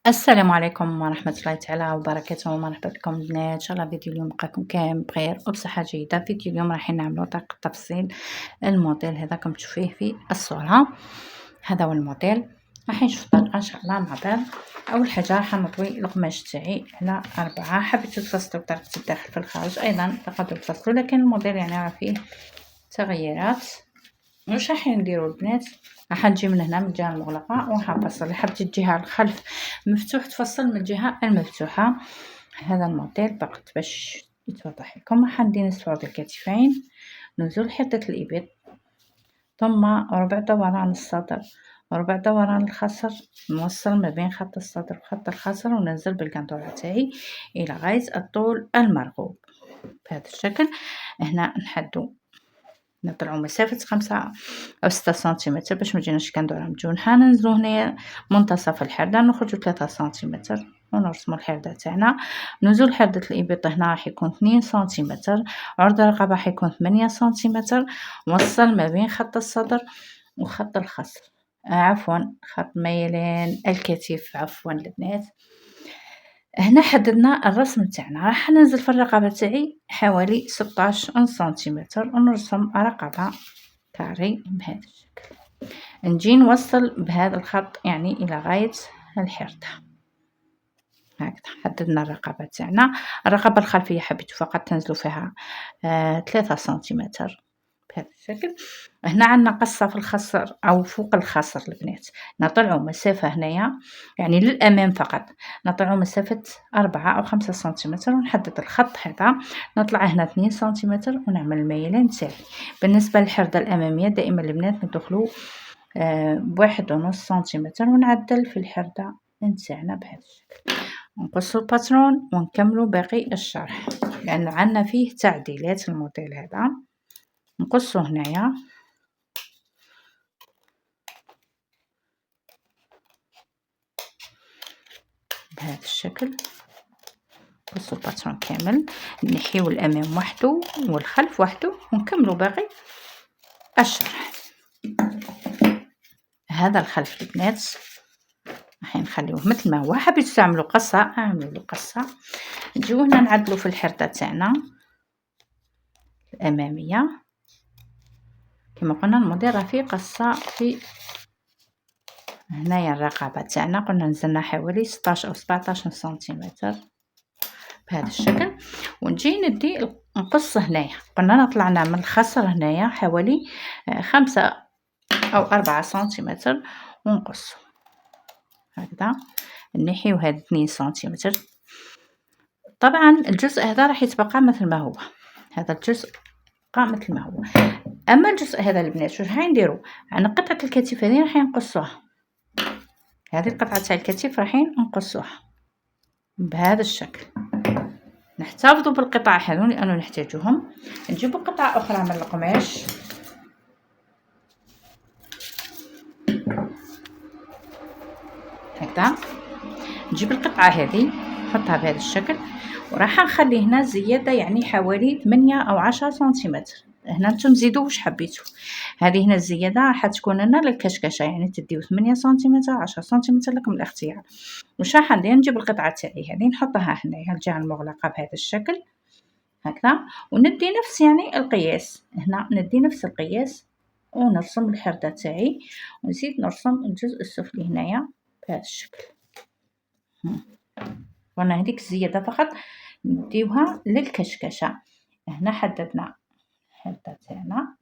السلام عليكم ورحمة الله تعالى وبركاته، ومرحبا بكم البنات. ان شاء الله فيديو اليوم بقاكم كامل بخير وبصحة جيدة. فيديو اليوم راح نعملو طريقة تفصيل الموديل هذا كم تشوفيه في الصورة. هذا هو الموديل، راح نشوف الطريقة ان شاء الله مع بعض. اول حاجة راح نطوي القماش تاعي على 4. حبيتو تفصلوا بطريقة الداخل في الخارج ايضا تقدروا تفصلوا، لكن الموديل يعني راه فيه تغييرات. واش راح نديرو البنات؟ راح نجي من هنا من الجهه المغلقه وراح نفصل. اللي حبت الجهه الخلف مفتوح تفصل من الجهه المفتوحه. هذا الموديل فقط باش يتوضح لكم. راح ندير نستوعب الكتفين، نزول حده الابط، ثم ربع دوران الصدر وربع دوران الخصر، نوصل ما بين خط الصدر وخط الخصر وننزل بالقنطره تاعي الى غايه الطول المرغوب بهذا الشكل. هنا نحدو نطلعو مسافة 5 أو 6 سنتيمتر باش متجيناش كندورة مجونحة. ننزلو هنايا منتصف الحردة، نخرجو 3 سنتيمتر ونرسمو الحردة تاعنا. نزول حردة الإبط هنا راح يكون 2 سنتيمتر، عرض الرقبة راح يكون 8 سنتيمتر. وصل ما بين خط الصدر وخط الخصر، عفوا خط ميلان الكتف، عفوا البنات. هنا حددنا الرسم تاعنا. راح ننزل في الرقبه تاعي حوالي 16 سنتيمتر ونرسم رقبه كاري بهذا الشكل. نجي نوصل بهذا الخط يعني الى غايه الحرده. هكذا حددنا الرقبه تاعنا. الرقبه الخلفيه حبيتو فقط تنزلوا فيها 3 سنتيمتر بهذا الشكل. هنا عندنا قصة في الخصر أو فوق الخصر البنات، نطلعوا مسافة هنايا يعني للأمام فقط، نطلعوا مسافة 4 أو 5 سنتيمتر ونحدد الخط هذا. نطلع هنا 2 سنتيمتر ونعمل الميلان تاعي. بالنسبة للحردة الأمامية دائما البنات ندخلوا ب1.5 سنتيمتر ونعدل في الحردة نتاعنا بهذا الشكل. نقصوا الباترون ونكملوا باقي الشرح لأنه عندنا فيه تعديلات. الموديل هذا نقصو هنايا بهذا الشكل. نقصو الباترون كامل، نحيو الامام وحده والخلف وحده ونكملو باقي الشرح. هذا الخلف البنات راح نخليوه مثل ما هو. حبيتو تعملوا قصه اعملوا له قصه. نجيو هنا نعدلو في الحرده تاعنا الاماميه كما قلنا. الموديل راه فيه قصه في هنايا الرقبه تاعنا، قلنا نزلنا حوالي 16 أو 17 سنتيمتر بهذا الشكل. ونجي ندي نقص هنايا، قلنا طلعنا من الخصر هنايا حوالي 5 أو 4 سنتيمتر ونقص هكذا. نحيو هاد 2 سنتيمتر. طبعا الجزء هذا راح يتبقى مثل ما هو، هذا الجزء بقى مثل ما هو. اما الجزء هذا البنات واش راح نديرو؟ عن قطعه الكتف هذه راح نقصوها، هذه القطعه تاع الكتف راح نقصوها بهذا الشكل. نحتفظوا بالقطع هذو لانه نحتاجوهم. نجيبوا قطعه اخرى من القماش هكذا. نجيب القطعه هذه نحطها بهذا الشكل وراح نخلي هنا زياده يعني حوالي 8 أو 10 سنتيمتر. هنا نتوما زيدوا واش حبيتوا. هذه هنا الزياده راح تكون لنا للكشكشه، يعني تديو 8 سنتيمتر 10 سنتيمتر لكم الاختيار. واش راح ندير؟ نجيب القطعه تاعي هذه نحطها هنايا الجهه المغلقه بهذا الشكل هكذا. وندي نفس يعني القياس، هنا ندي نفس القياس ونرسم الحردة تاعي ونزيد نرسم الجزء السفلي هنايا بهذا الشكل. وانا هذيك الزيادة فقط نديوها للكشكشة. هنا حددنا الحردة تاعنا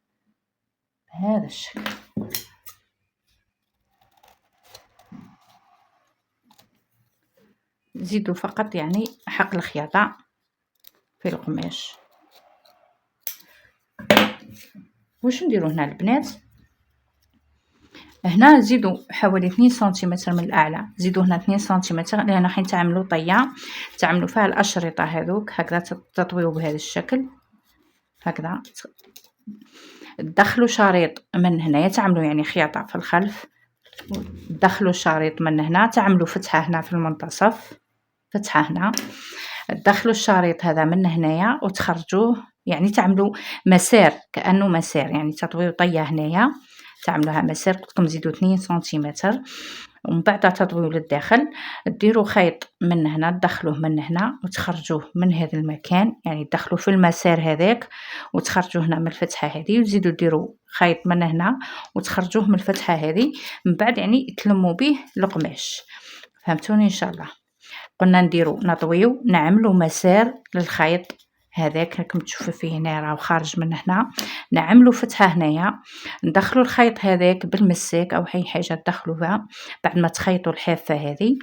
بهذا الشكل. زيدوا فقط يعني حق الخياطة في القماش. واش نديرو هنا البنات؟ هنا نزيدو حوالي 2 سنتيمتر من الاعلى، زيدو هنا 2 سنتيمتر لان راح تعملوا طيه تعملوا فيها الاشرطه هذوك هكذا. تطويو بهذا الشكل هكذا. تدخلوا شريط من هنايا تعملوا يعني خياطه في الخلف، تدخلوا شريط من هنا تعملوا فتحه هنا في المنتصف، فتحه هنا تدخلوا الشريط هذا من هنايا وتخرجوه يعني تعملوا مسار كأنه مسار، يعني تطويو طيه هنايا تعملوها مسار، قلت لكم زيدوا 2 سنتيمتر، ومن بعد تضويو للداخل، ديروا خيط من هنا تدخلوه من هنا وتخرجوه من هذا المكان، يعني تدخلوا في المسار هذاك وتخرجوه هنا من الفتحة هذه، وتزيدوا ديروا خيط من هنا وتخرجوه من الفتحة هذه، من بعد يعني تلموا به القماش. فهمتوني إن شاء الله؟ قلنا نديرو نطويو نعملو مسار للخيط هذاك راكم تشوفوا فيه هنا راه خارج من هنا، نعملو فتحه هنايا، ندخلو الخيط هذاك بالمساك او اي حاجه تدخلوها بعد ما تخيطوا الحافه هذه،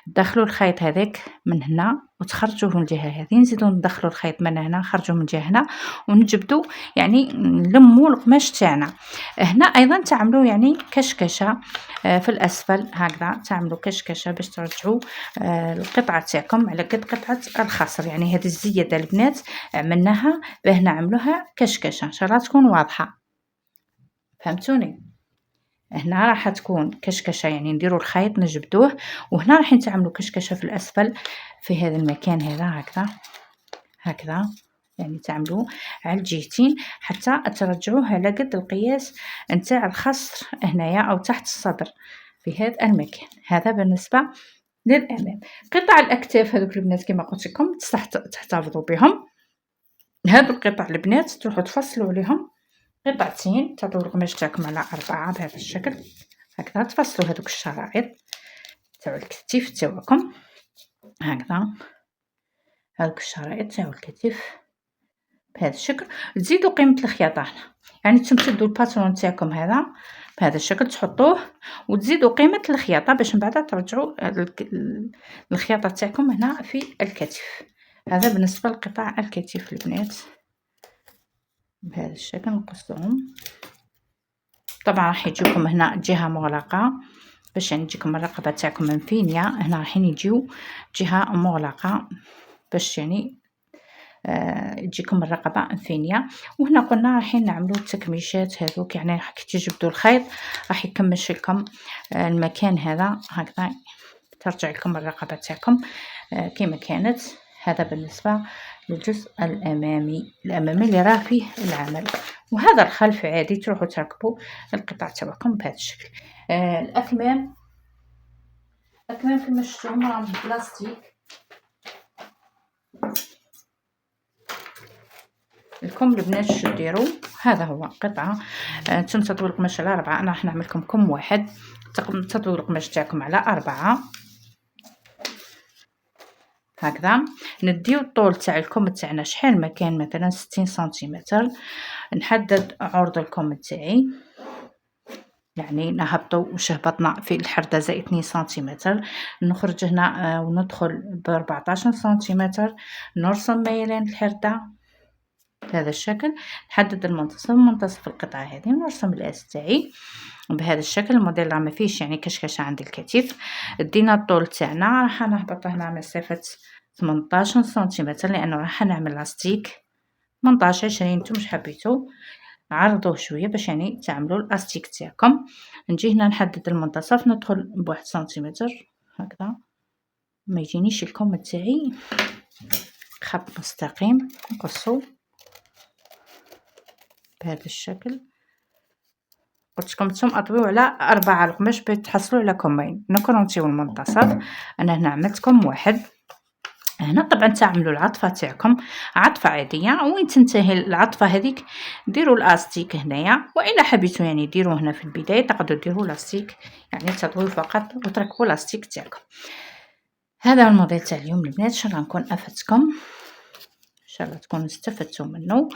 دخلوا الخيط هذاك من هنا وتخرجوه من الجهه هذه، نزيدو ندخلوا الخيط من هنا نخرجوه من الجهه هنا، ونجبدو يعني نلموا القماش تاعنا. هنا ايضا تعملوا يعني كشكشه في الاسفل هكذا، تعملوا كشكشه باش ترجعوا القطعه تاعكم على قد قطعه الخصر، يعني هذه الزياده البنات عملناها باه نعملوها كشكشه ان شاء الله تكون واضحه. فهمتوني؟ هنا راح تكون كشكشه يعني نديروا الخيط نجبدوه، وهنا راح نتعملوا كشكشه في الاسفل في هذا المكان هذا هكذا هكذا، يعني تعملوه على الجهتين حتى ترجعوه على قد القياس نتاع الخصر هنايا او تحت الصدر في هذا المكان. هذا بالنسبه للامام. قطع الاكتاف هذوك البنات كما قلت لكم تحتفظوا بهم. هاد القطع البنات تروحوا تفصلوا عليهم قطعتين، تعطيو القماش تاعكم على 4 بهذا الشكل هكذا، تفصلوا هذوك الشرائط تاع الكتيف تاعكم هكذا، هذوك الشرائط تاع الكتيف بهذا الشكل. تزيدوا قيمه الخياطه هنا، يعني تمشدوا الباترون تاعكم هذا بهذا الشكل تحطوه وتزيدوا قيمه الخياطه باش من بعد ترجعوا الخياطه تاعكم هنا في الكتف. هذا بالنسبه لقطع الكتف البنات بهذا الشكل نقصهم. طبعا راح يجيكم هنا جهه مغلقه باش يعني تجيكم الرقبه تاعكم منفينيه، هنا راح يجيو جهه مغلقه باش يعني تجيكم الرقبه انفينيه. وهنا قلنا راح نعملوا التكميشات هذوك، يعني راح تجبدوا الخيط راح يكمش لكم المكان هذا هكذا، ترجع لكم الرقبه تاعكم كما كانت. هذا بالنسبه للجزء الامامي اللي راه فيه العمل. وهذا الخلف عادي تروحوا تركبوا القطع تاعكم بهذا الشكل. الاكمام كما شفتوا راهم بلاستيك، لكم البنات شو ديروا. هذا هو قطعه انتم تطويو القماش على 4، انا راح نعمل لكم كم واحد، تطويو القماش تاعكم على 4 هكذا. نديو الطول تاع الكم تاعنا شحال ما كان، مثلا 60 سنتيمتر. نحدد عرض الكم تاعي، يعني نهبطوا وش هبطنا في الحردة 2 سنتيمتر، نخرج هنا وندخل ب 14 سنتيمتر، نرسم ميلان الحردة بهذا الشكل، نحدد منتصف القطعة هذه ونرسم الأس تاعي بهذا الشكل. الموديل راه ما فيش يعني كشكشه عند الكتف. دينا الطول تاعنا راح نهبط هنا مسافه 18 سنتيمتر، لانه راح نعمل لاستيك 18 20 نتوما واش حبيتو، عرضوه شويه باش يعني تعملوا الاستيك تاعكم. نجي هنا نحدد المنتصف، ندخل ب1 سنتيمتر هكذا، ما يجينيش الكم تاعي خط مستقيم، نقصو بهذا الشكل. قلت لكم نتوما اطويو على 4 القماش باش تحصلوا على كمين، نكرونتيو المنتصف. انا هنا عملت كم واحد. هنا طبعا تعملوا العطفه تاعكم عطفه عاديه، وين تنتهي العطفه هذيك ديروا الاستيك هنايا، والا حبيتوا يعني ديروا هنا في البدايه تقدروا ديروا لاستيك، يعني تطويو فقط وتركبوا لاستيك تاعكم. هذا هو الموديل تاع اليوم البنات، ان شاء الله نكون افدتكم، ان شاء الله تكونوا استفدتوا منه.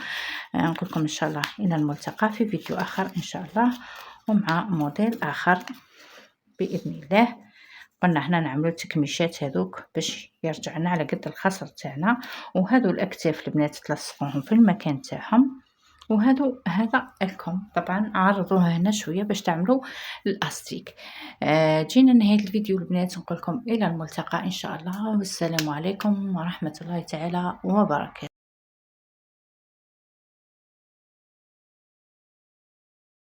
نقول لكم ان شاء الله الى الملتقى في فيديو اخر ان شاء الله، ومع موديل اخر باذن الله. قلنا هنا نعملوا التكميشات هذوك باش يرجعنا على قد الخصر تاعنا، وهذو الاكتاف البنات تلصقوهم في المكان تاعهم، وهذا الكم طبعا عرضوها هنا شويه باش تعملوا الاستيك. جينا نهايه الفيديو البنات، نقول لكم الى الملتقى ان شاء الله، والسلام عليكم ورحمه الله تعالى وبركاته.